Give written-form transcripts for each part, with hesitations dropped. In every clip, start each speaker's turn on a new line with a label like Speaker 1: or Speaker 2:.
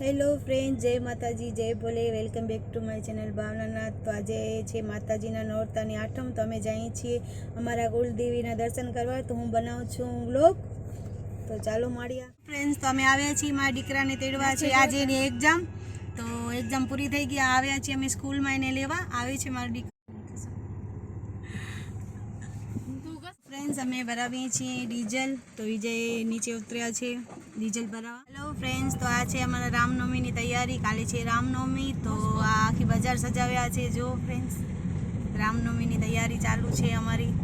Speaker 1: Hello friend, જય માતાજી, જય Bhole. Welcome back to my channel Bhavnanath. તો આજે છે માતાજીના નોરતાની આઠમ. તો અમે જઈએ છીએ અમારા કુલદેવીના દર્શન કરવા. તો હું બનાવું છું વ્લોગ. તો ચાલો મળીએ ફ્રેન્ડ્સ. તો અમે આવ્યા છીએ મારા દીકરાને તેડવા છે. આજે એની એક્ઝામ, તો એક્ઝામ પૂરી થઈ ગયા. આવ્યા છીએ અમે સ્કૂલમાં એને લેવા. આવે છે મારો દીકરો. ફ્રેન્ડ્સ, અમે ભરાવીએ છીએ ડીઝલ. તો વિજય નીચે ઉતર્યા છે ડીઝલ ભરાવા. હેલો ફ્રેન્ડ્સ, તો આ છે અમારા રામનવમીની તૈયારી. કાલે છે રામનવમી, તો આ આખી બજાર સજાવ્યા છે. જો ફ્રેન્ડ્સ, રામનવમીની તૈયારી ચાલુ છે અમારી.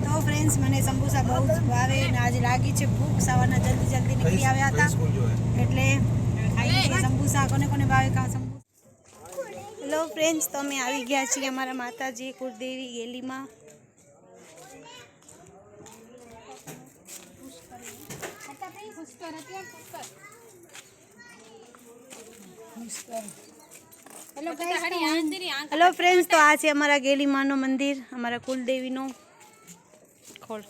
Speaker 1: તો ફ્રેન્ડ્સ, મને સમોસા બહુ જ ભાવે અને આજે લાગી છે ભૂખ. સવારના જલ્દી નીકળી આવ્યા હતા એટલે ખાઈ છે સમોસા. કોને ભાવે કા સમોસા. હેલો ફ્રેન્ડ્સ, તો અમે આવી ગયા છીએ અમારા માતાજી કુળદેવી ગેલીમાં. હેલો ફ્રેન્ડ્સ, તો આ છે અમારા ગેલીમાનું મંદિર, અમારા કુલદેવીનો. ખોલ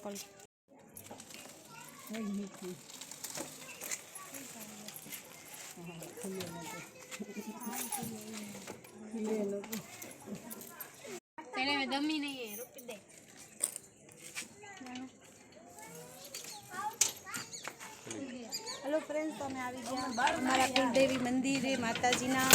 Speaker 1: હેલો ફ્રેન્ડ્સ, તો અમે આવી ગયા અમારા કુલદેવી મંદિરે માતાજીના.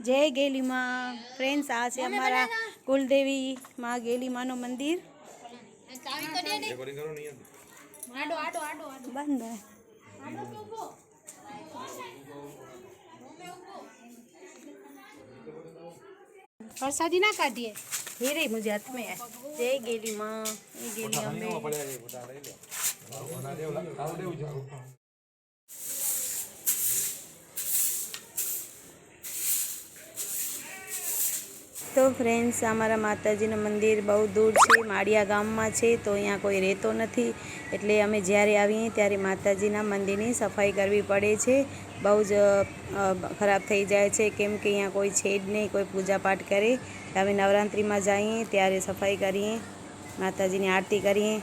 Speaker 1: જય ગેલીમાં. ફ્રેન્ડ્સ, આ છે અમારા કુલદેવી માં ગેલીમાનું મંદિર. બંધ
Speaker 2: प्रसादी ना काटिए
Speaker 1: ये रही मुझे हाथ में है. जय गेली माँ. ये गेली अम्बे. તો ફ્રેન્ડ્સ, અમારા માતાજીનું મંદિર બહુ દૂર છે, માળિયા ગામમાં છે. તો અહીંયા કોઈ રહેતો નથી, એટલે અમે જ્યારે આવીએ ત્યારે માતાજીના મંદિરની સફાઈ કરવી પડે છે. બહુ જ ખરાબ થઈ જાય છે, કેમ કે અહીંયા કોઈ છે જ નહીં, કોઈ પૂજાપાઠ કરે. અમે નવરાત્રિમાં જઈએ ત્યારે સફાઈ કરીએ, માતાજીની આરતી કરીએ.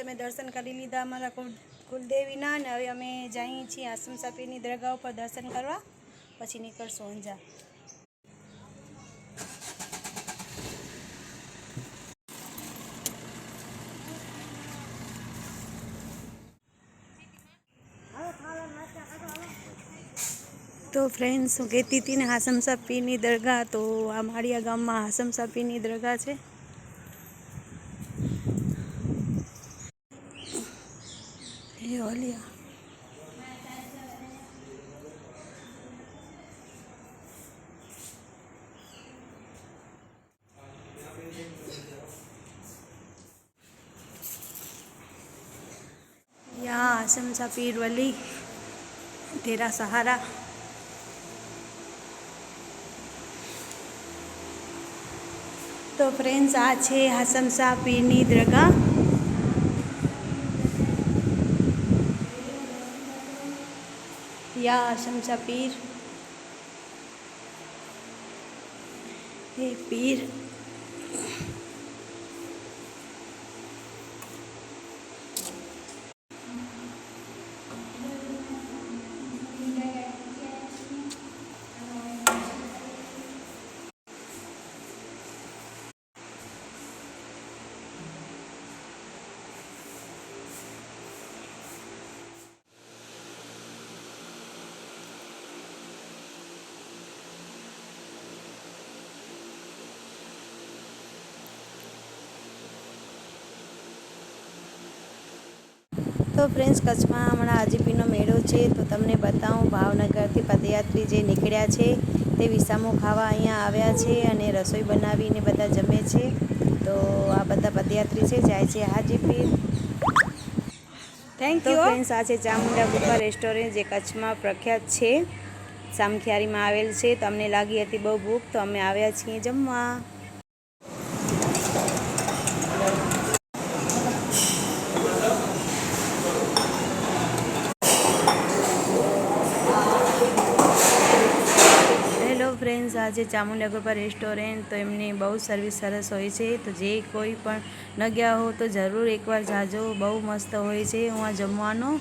Speaker 1: અમે દર્શન કરી લીધા અમારા કુલદેવીના, અને હવે અમે જઈએ છીએ આસમ સાપીની દરગાહ ઉપર દર્શન કરવા. પછી નીકળશું અંજા. તો ફ્રેન્ડ્સ, હું કહેતી હતી ને હાસમ શાહ પીરની દરગાહ, તો આ માળિયા ગામમાં હાસમ શાહ પીરની દરગાહ છે. એ ઓલિયા यहाँ हासम शाह पीर वली तेरा सहारा. તો ફ્રેન્ડ્સ, આ છે હાસમ શાહ પીરની દરગાહ. યા હાસમ શાહ પીર હે પીર. તો ફ્રેન્ડ્સ, કચ્છમાં હમણાં હાજીપીરનો મેળો છે, તો તમને બતાવું. ભાવનગરથી પદયાત્રી જે નીકળ્યા છે તે વિસામો ખાવા અહીંયા આવ્યા છે અને રસોઈ બનાવીને બધા જમે છે. તો આ બધા પદયાત્રી છે, જાય છે હાજીપીર.
Speaker 2: થેન્ક
Speaker 1: તો
Speaker 2: યુ.
Speaker 1: ફ્રેન્ડ્સ, આ છે ચામુંડા ગુફા રેસ્ટોરન્ટ, જે કચ્છમાં પ્રખ્યાત છે, સામખિયારીમાં આવેલ છે. તો અમને લાગી હતી બહુ ભૂખ, તો અમે આવ્યા છીએ જમવા. હેલો ફ્રેન્ડ્સ, આજે ચામુંડા ગુફા રેસ્ટોરન્ટ, તો એમની બહુ સર્વિસ સરસ હોય છે. તો જે કોઈ પણ ન ગયા હો તો જરૂર એકવાર જાજો, બહુ મસ્ત હોય છે હું જમવાનો.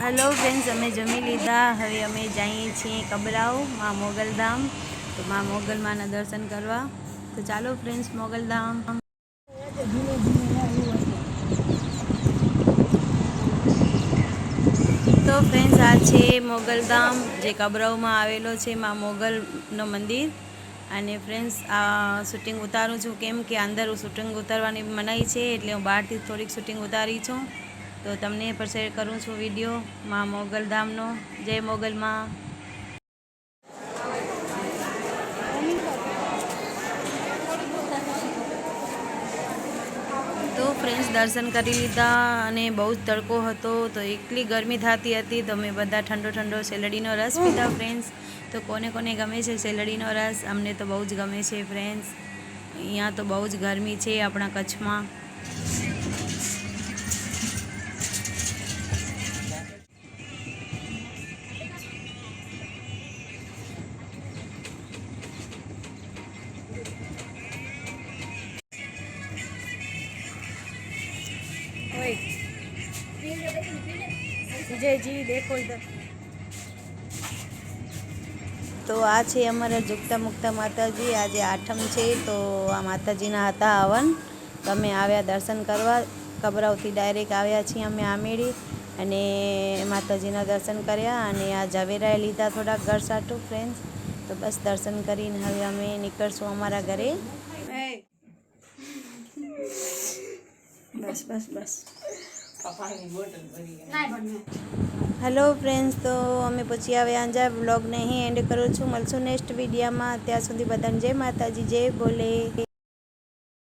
Speaker 1: હેલો ફ્રેન્ડ્સ, અમે જમી લીધા. હવે અમે જઈએ છીએ કબરાઉ, મા મોગલધામ. તો મા મોગલમાના દર્શન કરવા. તો ચાલો ફ્રેન્ડ્સ, મોગલધામ. તો ફ્રેન્ડ્સ, આ છે મોગલધામ, જે કબરાઉમાં આવેલો છે, મા મોગલનો મંદિર. અને ફ્રેન્ડ્સ, આ શૂટિંગ ઉતારું છું કેમ કે અંદર શૂટિંગ ઉતારવાની મનાઈ છે, એટલે હું બહારથી થોડીક શૂટિંગ ઉતારી છું. તો તમને પર શેર કરું છું વિડીયો મા મોગલધામનો. જય મોગલમાં. તો ફ્રેન્ડ્સ, દર્શન કરી લીધા અને બહુ જ તડકો હતો, તો એટલી ગરમી થતી હતી. તો અમે બધા ઠંડો ઠંડો શેલડીનો રસ પીધા ફ્રેન્ડ્સ. તો કોને કોને ગમે છે શેલડીનો રસ? અમને તો બહુ જ ગમે છે ફ્રેન્ડ્સ. અહીંયા તો બહુ જ ગરમી છે આપણા કચ્છમાં. વિજયજી દેખો ઇધર. તો આ છે અમારા ઝુકતા મુકતા માતાજી. આજે આઠમ છે, તો આ માતાજીના હતા હવન. તો અમે આવ્યા દર્શન કરવા. કબરાઉથી ડાયરેક્ટ આવ્યા છીએ અમે આમેડી, અને માતાજીના દર્શન કર્યા અને આ ઝવેરાએ લીધા થોડાક ઘર સાટું ફ્રેન્ડ્સ. તો બસ દર્શન કરીને હવે અમે નીકળશું અમારા ઘરે. બસ બસ બસ. હેલો ફ્રેન્ડ્સ, તો અમે પછી હવે અંજાર વ્લોગને અહીં એન્ડ કરું છું. મળશું નેક્સ્ટ વિડીયોમાં. ત્યાં સુધી બધાને જય માતાજી, જય ભોલે.